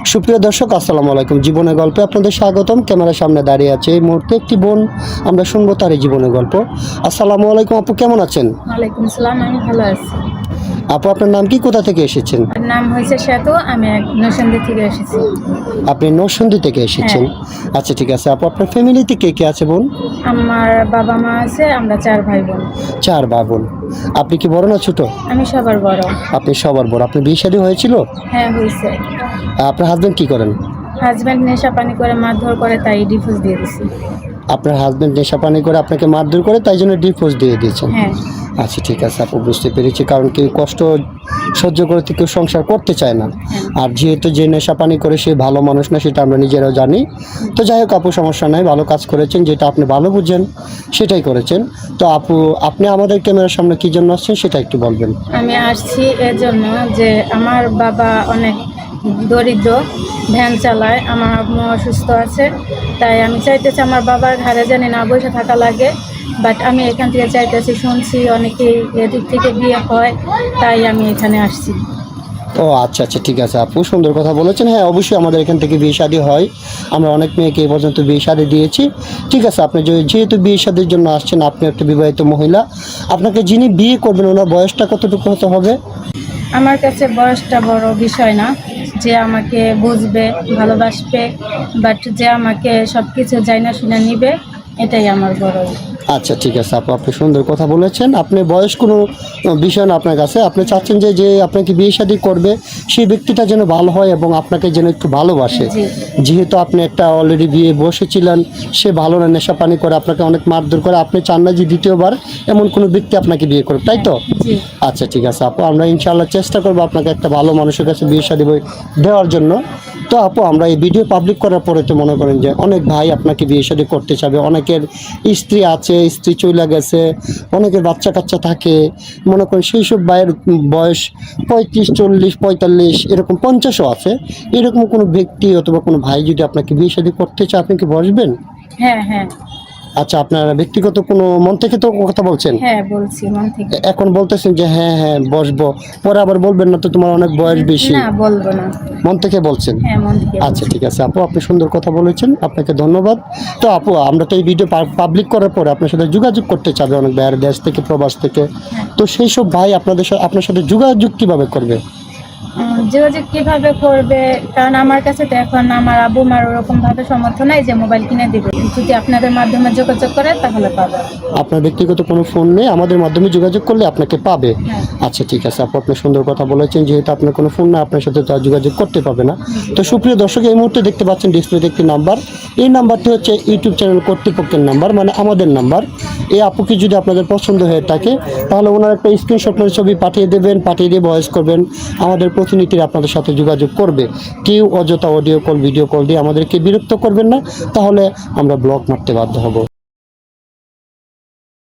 সুপ্রিয় দর্শক, আসসালামু আলাইকুম। জীবনের গল্পে আপনাদের স্বাগতম। ক্যামেরার সামনে দাঁড়িয়ে আছে এই মুহূর্তে একটি বোন। আমরা শুনবো তার এই জীবনের গল্প। আসসালামু আলাইকুম আপু, কেমন আছেন? ওয়ালাইকুম আসসালাম, আমি ভালো আছি। আপু, আপনার নাম কি, কোথা থেকে এসেছেন? আমার নাম হয়েছে শ্বেতু, আমি এক নরসিংদী থেকে এসেছি। আপনি নরসিংদী থেকে এসেছেন? আচ্ছা, ঠিক আছে আপু, আপনার ফ্যামিলিতে কে কে আছে বোন? আমার বাবা মা আছে, আমরা 4 ভাই বোন। 4 ভাই বোন। আপনি কি বড় না ছোট? আমি সবার বড়। আপনি সবার বড়। আপনার বিয়ে শাদী হয়েছিল? হ্যাঁ, হয়েছে। আপনার হাজবেন্ড কি করেন? হাজব্যান্ড নেশা পানি করে মারধর করে, তাই ডিভোর্স দিয়ে দিছি। আপনার হাজবেন্ড নেশা পানি করে আপনাকে মারধর করে, তাই জন্য ডিভোর্স দিয়ে দিয়েছেন? হ্যাঁ। আচ্ছা, ঠিক আছে আপু, বুঝতে পেরেছি। কারণ কেউ কষ্ট সহ্য করতে কেউ সংসার করতে চায় না। আর যেহেতু যে নেশা পানি করে সে ভালো মানুষ না, সেটা আমরা নিজেরাও জানি। তো যাই হোক আপু, সমস্যা নাই, ভালো কাজ করেছেন, যেটা আপনি ভালো বুঝেন সেটাই করেছেন। তো আপু, আপনি আমাদের ক্যামেরার সামনে কী জন্য আসছেন সেটা একটু বলবেন। আমি আসছি এর জন্য যে আমার বাবা অনেক দরিদ্র, ভ্যান চালায়, আমার আম্মু অসুস্থ আছে। তাই আমি চাইতেছি আমার বাবার ঘাড়ে জানি না বসে থাকা লাগে। বাট আমি এখান থেকে চাইতেছি, শুনছি অনেকেই এদিক থেকে বিয়ে হয়, তাই আমি এখানে আসছি। ও আচ্ছা আচ্ছা, ঠিক আছে আপু, সুন্দর কথা বলেছেন। হ্যাঁ, অবশ্যই আমাদের এখান থেকে বিয়ে শাদী হয়। আমরা অনেক মেয়েকে এ পর্যন্ত বিয়ে শাদী দিয়েছি। ঠিক আছে, আপনি যেহেতু বিয়ে শাদীর জন্য আসছেন, আপনি একটা বিবাহিত মহিলা, আপনাকে যিনি বিয়ে করবেন ওনার বয়সটা কতটুকু হতে হবে? আমার কাছে বয়সটা বড় বিষয় না, যে আমাকে বুঝবে, ভালোবাসবে, বাট যে আমাকে সব কিছু জানা শুনে নিবে, এটাই আমার বড়। আচ্ছা, ঠিক আছে আপু, আপনি সুন্দর কথা বলেছেন। আপনি বয়স কোনো বিষয় না আপনার কাছে। আপনি চাচ্ছেন যে যে আপনাকে বিয়ে শাদী করবে সেই ব্যক্তিটা যেন ভালো হয় এবং আপনাকে যেন একটু ভালোবাসে। জি। যেহেতু আপনি একটা অলরেডি বিয়ে বসেছিলেন, সে ভালো না, নেশা পানি করে আপনাকে অনেক মারধর করে, আপনি চান না যে দ্বিতীয়বার এমন কোনো ব্যক্তি আপনাকে বিয়ে করবে, তাই তো? জি। আচ্ছা, ঠিক আছে আপু, আমরা ইনশাআল্লাহ চেষ্টা করবো আপনাকে একটা ভালো মানুষের কাছে বিয়ে শাদী দেওয়ার জন্য। তো আপু, আমরা এই ভিডিও পাবলিক করার পরে তো মনে করেন যে অনেক ভাই আপনাকে বিয়ে শাদী করতে চাবে, অনেকের স্ত্রী আছে, স্ত্রী চলে গেছে, অনেকের বাচ্চা কাচ্চা থাকে। মনে করেন সেই সব ভাইয়ের বয়স 35, 40, 45, এরকম 50ও আছে। এরকম কোনো ব্যক্তি অথবা কোনো ভাই যদি আপনাকে বিয়ে শাদী করতে চায়, আপনি কি বসবেন? হ্যাঁ, হ্যাঁ। আচ্ছা, আপনার ব্যক্তিগত কোনো মন থেকে তো কথা বলছেন? হ্যাঁ, বলছি মন থেকে। এখন বলতেছেন যে হ্যাঁ হ্যাঁ বসবো, পরে আবার বলবেন না তো তোমার অনেক বয়স বেশি? না, বলবো না। মন থেকে বলছেন? হ্যাঁ, মন থেকে। আচ্ছা, ঠিক আছে আপু, আপনি সুন্দর কথা বলেছেন, আপনাকে ধন্যবাদ। তো আপু, আমরা তো এই ভিডিও পাবলিক করার পরে আপনার সাথে যোগাযোগ করতে চাবে অনেক বাইরের দেশ থেকে, প্রবাস থেকে। তো সেই সব ভাই আপনার সাথে যোগাযোগ কিভাবে করবে? যোগাযোগ কিভাবে করবে, কারণ আমার কাছে তো এখন আমার আব্বু মার ওরকম ভাবে সামর্থ্য নাই যে মোবাইল কিনে দিবে। যদি আপনাদের মাধ্যমে যোগাযোগ করে তাহলে পাবে। আপনার ব্যক্তিগত কোনো ফোন নেই, আমাদের মাধ্যমে যোগাযোগ করলে আপনাকে পাবে? হ্যাঁ। আচ্ছা, ঠিক আছে আপু, আপনি সুন্দর কথা বলেছেন। যেহেতু আপনার কোনো ফোন না, আপনার সাথে তো আর যোগাযোগ করতে পারবে না। তো সুপ্রিয় দর্শক, এই মুহূর্তে দেখতে পাচ্ছেন ডিসপ্লেতে একটি নাম্বার। এই নাম্বারটি হচ্ছে ইউটিউব চ্যানেল কর্তৃপক্ষের নাম্বার, মানে আমাদের নাম্বার। এই আপুকে যদি আপনাদের পছন্দ হয়ে থাকে, তাহলে ওনার একটা স্ক্রিনশট করে ছবি পাঠিয়ে দেবেন, পাঠিয়ে দিয়ে ভয়েস করবেন। আমাদের প্রতিনিধিরা আপনাদের সাথে যোগাযোগ করবে। কেউ অযথা অডিও কল, ভিডিও কল দিয়ে আমাদেরকে বিরক্ত করবেন না, তাহলে আমরা ব্লক মারতে বাধ্য হব।